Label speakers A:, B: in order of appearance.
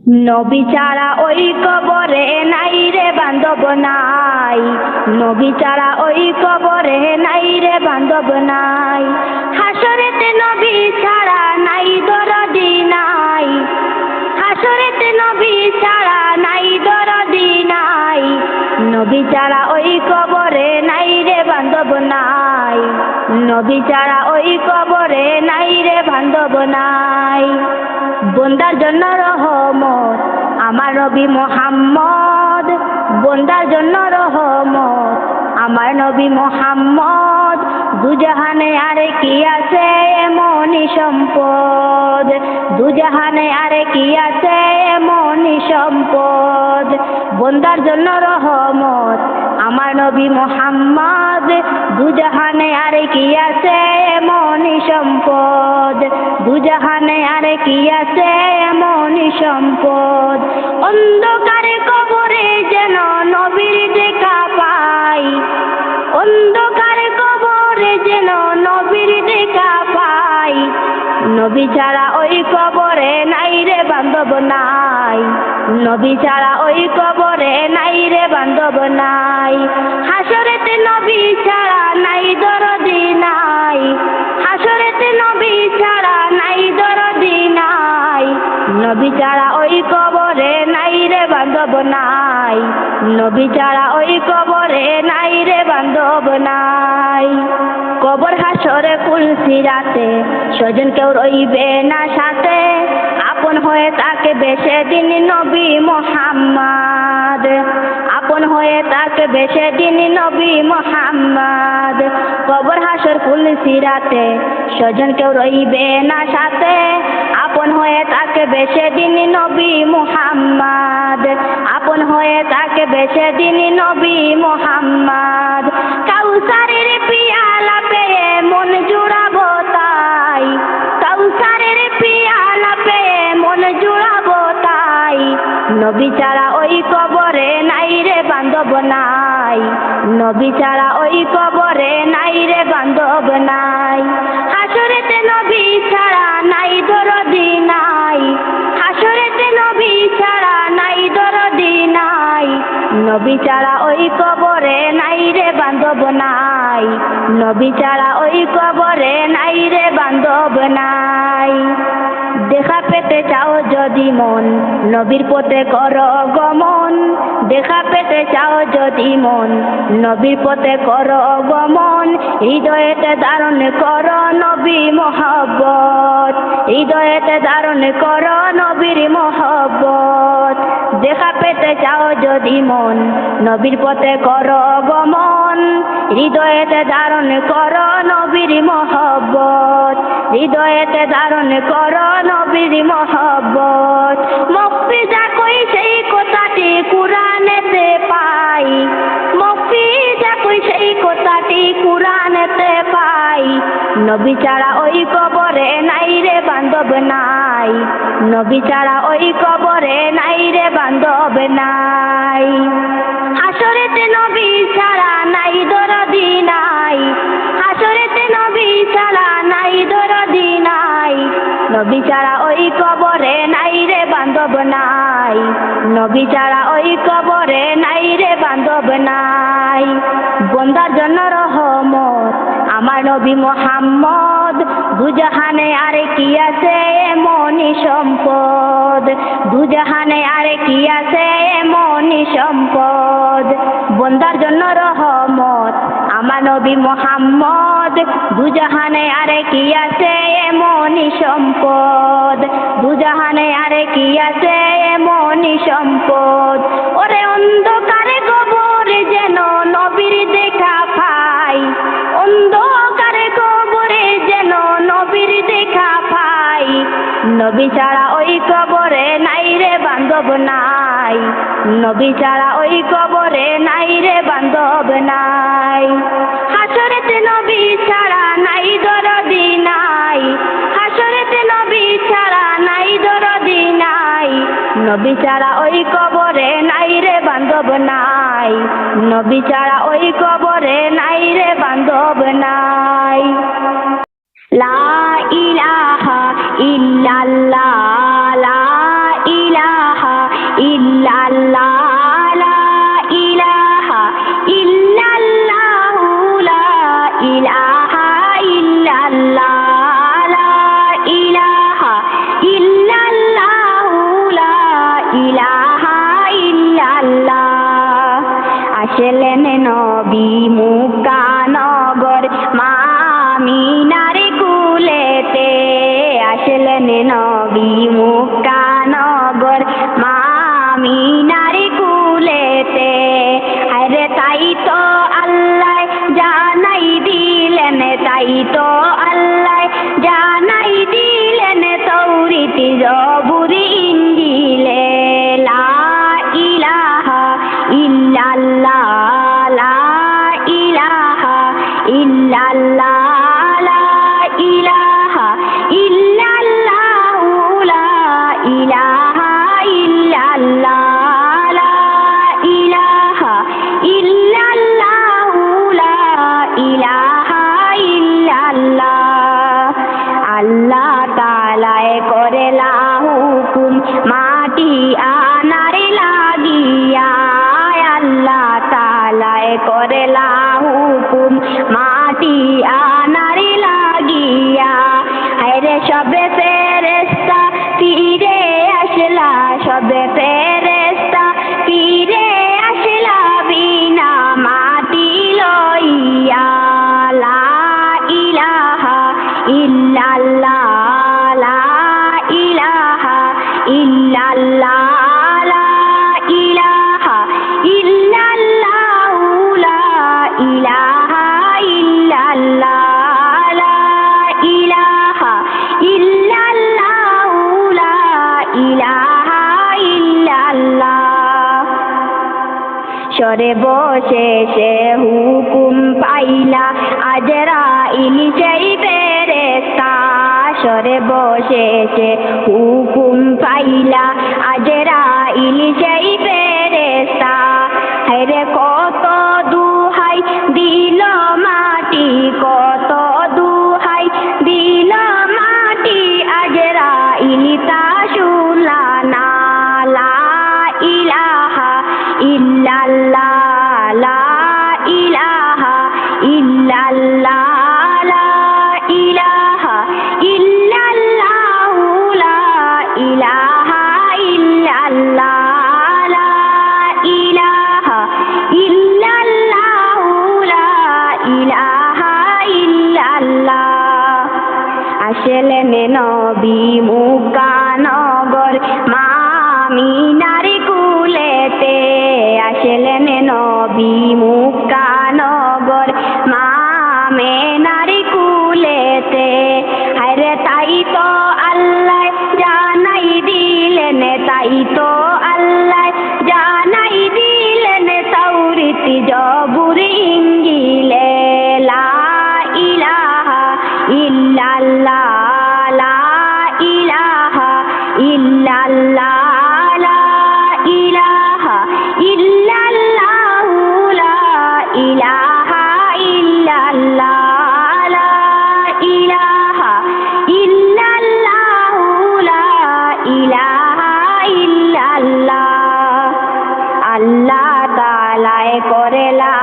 A: নবী ছাড়া ওই কবরে নাই রে বান্ধব নাই, নবী ছাড়া ওই কবরে নাই রে বান্ধব নাই। হাসরেতে নবী ছাড়া নাই দরদি নাই, হাসরেতে নবী ছাড়া নাই দরদি নাই। নবী ছাড়া ওই কবরে নাই রে বান্ধব নাই, নবী ছাড়া ওই কবরে নাই রে বান্ধব নাই। বন্দার জন্য রহমত আমার নবী মুহাম্মদ, বন্দার জন্য রহমত আমার নবী মুহাম্মদ। দুজাহানে আরে কি আছে এমনই সম্পদ, দুজাহানে আরে কি আছে এমনই সম্পদ। বন্দার জন্য রহমত আমার নবী মুহাম্মদ, দুজাহানে আরে কি আছে এমনই সম্পদ, দুজাহানে আরে কি আছে এমনই সম্পদ। অন্ধকারে কবরে যেন নবীর দেখা পাই, অন্ধকারে কবরে যেন নবীর দেখা পাই। নবী ছাড়া ওই কবরে নাই রে বান্ধব নাই, নবী ছাড়া ওই কবরে নাই রে বান্ধব নাই। হাসরেতে নবী ছাড়া নাই দরদি নাই, হাসরেতে নবী ছাড়া নাই দরদি নাই। নবী ছাড়া ওই কবরে নাই রে বান্ধব নাই, নবী ছাড়া ওই কবরে নাই রে বান্ধব নাই। কবর হাসরে কুলসিরাতে স্বজন কেউ রইবে না সাথে, আপন হয়ে তাকে বেশে দিন নবী মুহাম্মদ, আপন হয়ে তাকে বেশে দিন নবী মুহাম্মদ। কবর হাসর কুলসিরাতে স্বজন কেউ রইবে না সাথে, আপন হয়ে তাকে বেশে দিন নবী মুহাম্মদ, আপন হয়ে তাকে বেশে দিন নবী মুহাম্মদ। কাউসারের পিয়ালা পেয়ে মন জুড়াবো তাই, কাউসারের পিয়ালা পেয়ে মন জুড়াবো তাই। নবী ছাড়া ওই কবরে নাই রে বান্ধব নাই, নবী ছাড়া ওই কবরে নাই রে বান্ধব নাই। হাসরেতে নবী ছাড়া নাই দরদি নাই, হাসরেতে নবী ছাড়া নাই দরদি নাই। নবী ছাড়া ওই কবরে নাই রে বান্ধব নাই, নবী ছাড়া ওই কবরে নাই রে বান্ধব নাই। দেখা পেতে চাও যদি মন নবীর পথে করো গমন, দেখা পেতে চাও যদি মন নবীর পথে করো গমন। হৃদয়েতে ধারণ করো নবী মহব্বত, হৃদয়েতে ধারণ করো নবীর মহব্বত। দেখা পেতে চাও যদি মন নবীর পথে করো গমন, হৃদয়েতে ধারণ করো নবীর মহব্বত, হৃদয়েতে ধারণ করো নবীর মহব্বত। মুক্তি যা কই সেই কথাটি কুরআনেতে পাই, মুক্তি যা কই সেই কথাটি কুরআনেতে পাই। নবী ছাড়া ওই কবরে নাই রে বান্ধব নাই, নবী ছাড়া ওই কবরে নাই রে বান্ধব নাই। হাসরেতে নবী ছাড়া নাই দরদি নাই, হাসরেতে নবী ছাড়া নাই দরদি নাই। নবী ছাড়া ওই কবরে নাই রে বান্ধব নাই, নবী ছাড়া ওই কবরে নাই রে বান্ধব নাই। বন্দার জন্য রহমত আমার নবী মুহাম্মদ, দুজাহানে আরে কি আছে এমনই সম্পদ, দুজাহানে আরে কি আছে এমনই সম্পদ। বন্দার জন্য রহমত আমার নবী মুহাম্মদ, দুজাহানে আরে কি আছে এমনই সম্পদ, দুজাহানে আরে কি আছে এমনই সম্পদ। ওরে অন্ধকারে কবরে যেন নবীর দেখা পাই, অন্ধকারে কবরে যেন নবীর দেখা পাই। নবী ছাড়া ওই কবরে নাই রে বান্ধব নাই, নবী ছাড়া ওই কবরে নাই রে বান্ধব নাই। হাসরেতে নবী ছাড়া নাই দরদি নাই, হাসরেতে নবী ছাড়া নাই দরদি নাই। নবী ছাড়া ওই কবরে নাই রে বান্ধব নাই, নবী ছাড়া ওই কবরে নাই রে বান্ধব নাই। লা ইলাহা ইল্লাল্লাহ, লা ইলাহা আমিনার কুলেতে। আরে তাই তো আল্লাহ জানাই দিলেন, তাই তো আল্লাহ জানাই দিলেন তৌরিত জবুর ইনজিলে। লা ইলাহা ইল্লাল্লাহ, লা ইলাহা ইল্লাল্লাহ, লা ইলাহা ইল্লাল্লাহ, লা ইলাহা ইল্লাল্লাহ, লা ইলাহা ইল্লাল্লাহ, লা ইলাহা ইল্লাল্লাহ। আল্লাহ তাআলাই করেলা হুকুম মাটি আনার লাগিয়া। আল্লাহ তাআলাই করেলা হুকুম মাটি আনার লাগিয়া। আরে সবে ফেরেশতা ফিরে আসলা, সবে ফেরেশতা ফিরে আসলা বিনা মাটি লইয়া। লা ইলাহা ইল্লাল্লাহ, লা ইলাহা ইল্লাল্লাহ, লা ইলাহা ইল্লাল্লাহ, লা ইলাহা ইল্লাল্লাহ, লা ইলাহা ইল্লাল্লাহ, লা ইলাহা ইল্লাল্লাহ। সরে বসে সে হুকুম পাইলা আজরাইল সেই ফেরেশতা। সরে বসে সে হুকুম পাইলা আজরাইল সেই ফেরেশতা। হায়রে কত দুহাই দিল মাটি, কত দুহাই দিল মাটি, আজরাইল তা শুনলা না। লা ইলাহা ইল্লাল্লাহ, লা ইলাহা ইল্লাল্লাহ, লা ইলাহা ইল্লাল্লাহ, লা ইলাহা ইল্লাল্লাহ, লা ইলাহা ইল্লাল্লাহ, লা ইলাহা ইল্লাল্লাহ। আসলেন নবী মক্কা নগর মা আমিনার কুলেতে। আসলেন নবী মক্কা নগর মা আমিনার কুলেতে। আরে তাই তো আল্লাহ জানাই দিলেন, তাই তো আল্লাহ জানাই দিলেন তৌরিত জবুর ইনজিলে। লা ইলাহা ইল্লাল্লাহ, লা ইলাহা ইল্লাল্লাহ, লা ইলাহা ইল্লাল্লাহ, লা ইলাহা ইল্লাল্লাহ, লা ইলাহা ইল্লাল্লাহ, লা ইলাহা ইল্লাল্লাহ। আল্লাহ তাআলাই করেলা